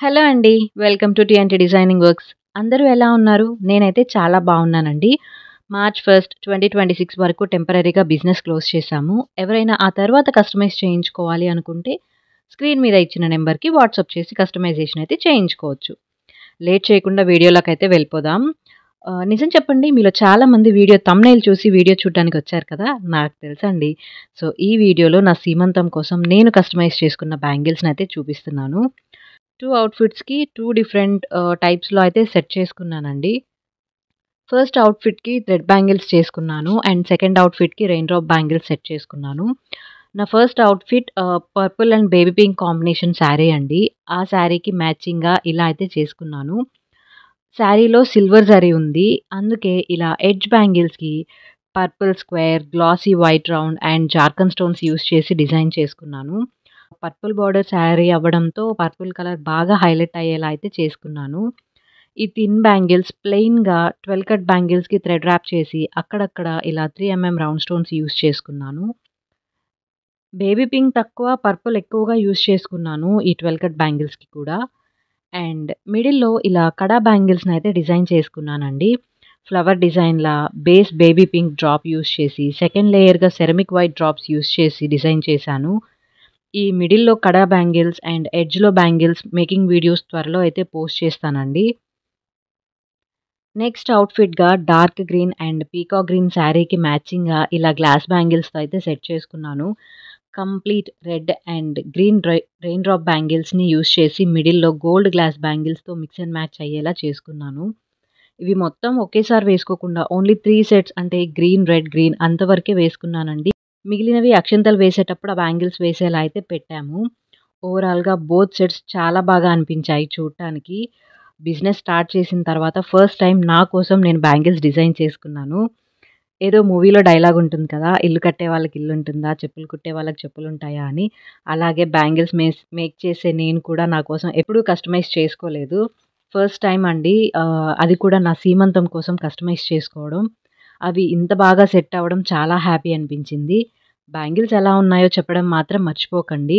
Hello అండి. Welcome to TNT designing works. అందరూ ఎలా ఉన్నారు? నేనైతే చాలా బాగున్నానండి. మార్చ్ 1, 2026 వరకు టెంపరరీగా బిజినెస్ క్లోజ్ చేశాము. ఎవరైనా ఆ తర్వాత కస్టమైజ్ చేయించుకోవాలి అనుకుంటే స్క్రీన్ మీద ఇచ్చిన నెంబర్‌కి వాట్సాప్ చేసి కస్టమైజేషన్ అయితే చేయించుకోవచ్చు. లేట్ చేయకుండా వీడియోలోకైతే వెళ్ళిపోదాం. నిజం చెప్పండి, మీలో చాలామంది వీడియో థంబ్‌నెయిల్ చూసి వీడియో చూడడానికి వచ్చారు కదా! నాకు తెలుసండి. సో, ఈ వీడియోలో నా సీమంతం కోసం నేను కస్టమైజ్ చేసుకున్న బ్యాంగిల్స్‌నైతే చూపిస్తున్నాను. 2 అవుట్‌ఫిట్స్‌కి 2 డిఫరెంట్ టైప్స్‌లో అయితే సెట్ చేసుకున్నానండి. ఫస్ట్ అవుట్‌ఫిట్‌కి థ్రెడ్ బ్యాంగిల్స్ చేసుకున్నాను. అండ్ సెకండ్ అవుట్‌ఫిట్‌కి రెయిన్ డ్రాప్ బ్యాంగిల్స్ సెట్ చేసుకున్నాను. నా first outfit purple and baby pink combination saree అండి. ఆ శారీకి మ్యాచింగ్‌గా ఇలా అయితే చేసుకున్నాను. శారీలో సిల్వర్ జరీ ఉంది. అందుకే ఇలా ఎడ్జ్ బ్యాంగిల్స్‌కి purple square, glassy white round and zircon stones use చేసి డిజైన్ చేసుకున్నాను. పర్పుల్ బార్డర్ శారీ అవ్వడంతో పర్పుల్ కలర్ బాగా హైలైట్ అయ్యేలా అయితే చేసుకున్నాను. ఈ థిన్ బ్యాంగిల్స్ ప్లెయిన్‌గా 12 కట్ బ్యాంగిల్స్‌కి థ్రెడ్ ర్యాప్ చేసి అక్కడక్కడ ఇలా 3 రౌండ్ స్టోన్స్ యూజ్ చేసుకున్నాను. బేబీ పింక్ తక్కువ, పర్పుల్ ఎక్కువగా యూజ్ చేసుకున్నాను ఈ 12 కట్ బ్యాంగిల్స్‌కి కూడా. అండ్ మిడిల్‌లో ఇలా కడా బ్యాంగిల్స్‌నైతే డిజైన్ చేసుకున్నానండి. ఫ్లవర్ డిజైన్‌లా base baby pink drop use చేసి, సెకండ్ లేయర్‌గా సెరమిక్ వైట్ డ్రాప్స్ యూజ్ చేసి డిజైన్ చేశాను. ఈ మిడిల్‌లో కడా బ్యాంగిల్స్ అండ్ ఎడ్జ్‌లో బ్యాంగిల్స్ మేకింగ్ వీడియోస్ త్వరలో అయితే పోస్ట్ చేస్తానండి. నెక్స్ట్ అవుట్‌ఫిట్‌గా dark green and peacock green శారీకి మ్యాచింగ్‌గా ఇలా గ్లాస్ బ్యాంగిల్స్‌తో అయితే సెట్ చేసుకున్నాను. Complete red and green raindrop బ్యాంగిల్స్‌ని యూజ్ చేసి మిడిల్‌లో గోల్డ్ గ్లాస్ బ్యాంగిల్స్‌తో మిక్స్ అండ్ మ్యాచ్ అయ్యేలా చేసుకున్నాను. ఇవి మొత్తం ఒకేసారి వేసుకోకుండా ఓన్లీ 3 సెట్స్ అంటే గ్రీన్, రెడ్, గ్రీన్ అంతవరకే వేసుకున్నానండి. మిగిలినవి అక్షింతలు వేసేటప్పుడు ఆ బ్యాంగిల్స్ వేసేలా అయితే పెట్టాము. ఓవరాల్‌గా బోత్ సెట్స్ చాలా బాగా అనిపించాయి చూడటానికి. బిజినెస్ స్టార్ట్ చేసిన తర్వాత ఫస్ట్ టైమ్ నా కోసం నేను బ్యాంగిల్స్ డిజైన్ చేసుకున్నాను. ఏదో మూవీలో డైలాగ్ ఉంటుంది కదా! ఇల్లు కట్టే వాళ్ళకి ఇల్లుంటుందా? చెప్పులు కుట్టే వాళ్ళకి చెప్పులుంటాయా అని. అలాగే బ్యాంగిల్స్ మేక్ చేసే నేను కూడా నా కోసం ఎప్పుడూ కస్టమైజ్ చేసుకోలేదు. ఫస్ట్ టైమ్ అండి. అది కూడా నా సీమంతం కోసం కస్టమైజ్ చేసుకోవడం. అవి ఇంత బాగా సెట్ అవ్వడం చాలా హ్యాపీ అనిపించింది. బ్యాంగిల్స్ ఎలా ఉన్నాయో చెప్పడం మాత్రం మర్చిపోకండి.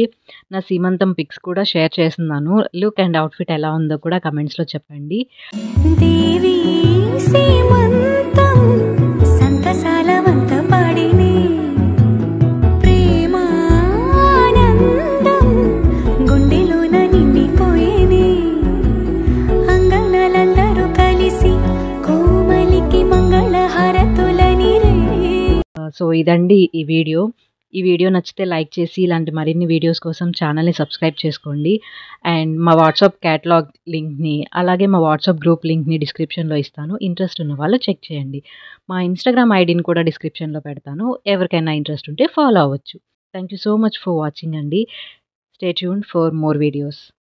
నా సీమంతం పిక్స్ కూడా షేర్ చేస్తున్నాను. లుక్ అండ్ అవుట్‌ఫిట్ ఎలా ఉందో కూడా కమెంట్స్‌లో చెప్పండి. దేవి సీమంతం సంతసాల వంత పాడిని ప్రేమానందం గుండెలోన నిండిపోయేని అంగనలందరూ కలిసి కోమలికి మంగళహారతులని రే. సో, ఇదండి ఈ వీడియో. ఈ వీడియో నచ్చితే లైక్ చేసి ఇలాంటి మరిన్ని వీడియోస్ కోసం ఛానల్‌ని సబ్స్క్రైబ్ చేసుకోండి. అండ్ మా వాట్సాప్ క్యాటలాగ్ లింక్‌ని, అలాగే మా వాట్సాప్ గ్రూప్ లింక్‌ని డిస్క్రిప్షన్‌లో ఇస్తాను. ఇంట్రెస్ట్ ఉన్న వాళ్ళు చెక్ చేయండి. మా ఇన్‌స్టాగ్రామ్ ఐడీని కూడా డిస్క్రిప్షన్‌లో పెడతాను. ఎవరికైనా ఇంట్రెస్ట్ ఉంటే ఫాలో అవ్వచ్చు. Thank you so much for watching అండి. Stay tuned for more videos.